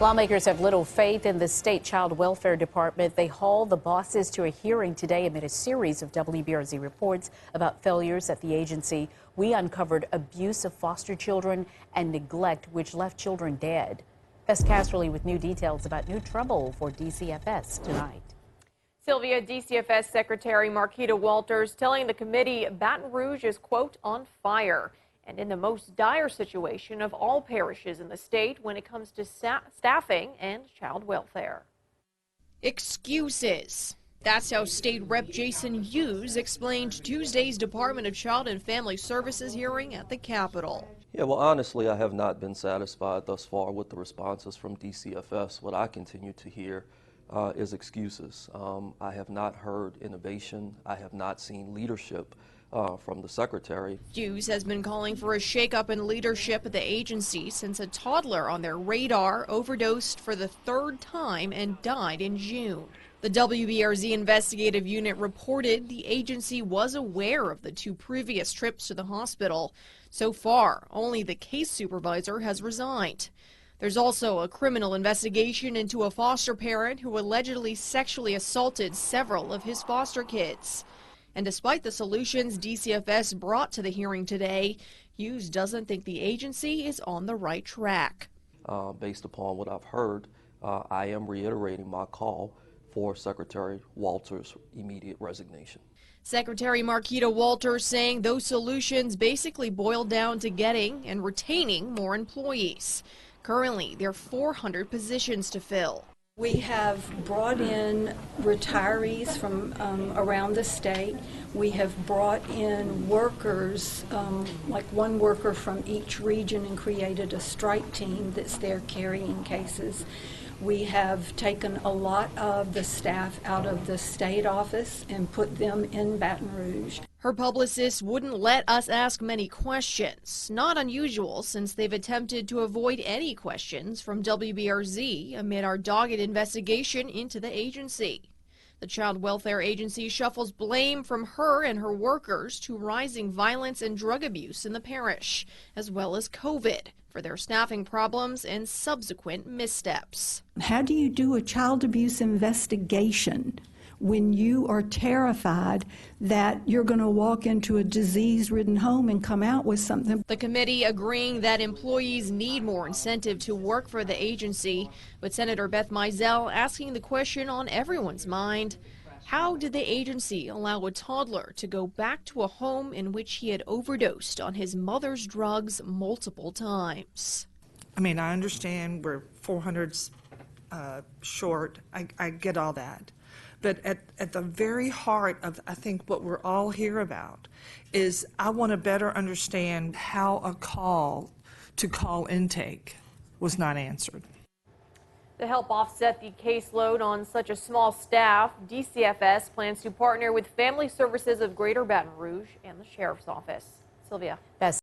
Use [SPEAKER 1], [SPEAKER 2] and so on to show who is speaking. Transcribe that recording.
[SPEAKER 1] Lawmakers have little faith in the state child welfare department. They hauled the bosses to a hearing today amid a series of WBRZ reports about failures at the agency. We uncovered abuse of foster children and neglect, which left children dead. Bess Casserly with new details about new trouble for DCFS tonight.
[SPEAKER 2] Sylvia, DCFS Secretary Marquita Walters telling the committee Baton Rouge is, quote, on fire and in the most dire situation of all parishes in the state when it comes to staffing and child welfare.
[SPEAKER 3] Excuses. That's how State Rep Jason Hughes explained Tuesday's Department of Child and Family Services hearing at the Capitol.
[SPEAKER 4] Yeah, well, honestly, I have not been satisfied thus far with the responses from DCFS. What I continue to hear is excuses. I have not heard innovation. I have not seen leadership from the secretary.
[SPEAKER 3] Hughes has been calling for a shakeup in leadership at the agency since a toddler on their radar overdosed for the third time and died in June. The WBRZ investigative unit reported the agency was aware of the two previous trips to the hospital. So far, only the case supervisor has resigned. There's also a criminal investigation into a foster parent who allegedly sexually assaulted several of his foster kids. And despite the solutions DCFS brought to the hearing today, Hughes doesn't think the agency is on the right track.
[SPEAKER 4] Based upon what I've heard, I am reiterating my call for Secretary Walters' immediate resignation.
[SPEAKER 3] Secretary Marquita Walters saying those solutions basically boil down to getting and retaining more employees. Currently, there are 400 positions to fill.
[SPEAKER 5] We have brought in retirees from around the state. We have brought in workers, like one worker from each region, and created a strike team that's there carrying cases. We have taken a lot of the staff out of the state office and put them in Baton Rouge.
[SPEAKER 3] Her publicist wouldn't let us ask many questions. Not unusual since they've attempted to avoid any questions from WBRZ amid our dogged investigation into the agency. The Child Welfare Agency shuffles blame from her and her workers to rising violence and drug abuse in the parish, as well as COVID, for their staffing problems and subsequent missteps.
[SPEAKER 6] How do you do a child abuse investigation when you are terrified that you're going to walk into a disease-ridden home and come out with something?
[SPEAKER 3] The committee agreeing that employees need more incentive to work for the agency, but Senator Beth Mizell asking the question on everyone's mind: how did the agency allow a toddler to go back to a home in which he had overdosed on his mother's drugs multiple times?
[SPEAKER 7] I mean, I understand we're 400 short. I get all that. But at the very heart of, I think, what we're all here about is I want to better understand how a call to call intake was not answered.
[SPEAKER 2] To help offset the caseload on such a small staff, DCFS plans to partner with Family Services of Greater Baton Rouge and the Sheriff's Office. Sylvia.
[SPEAKER 1] Best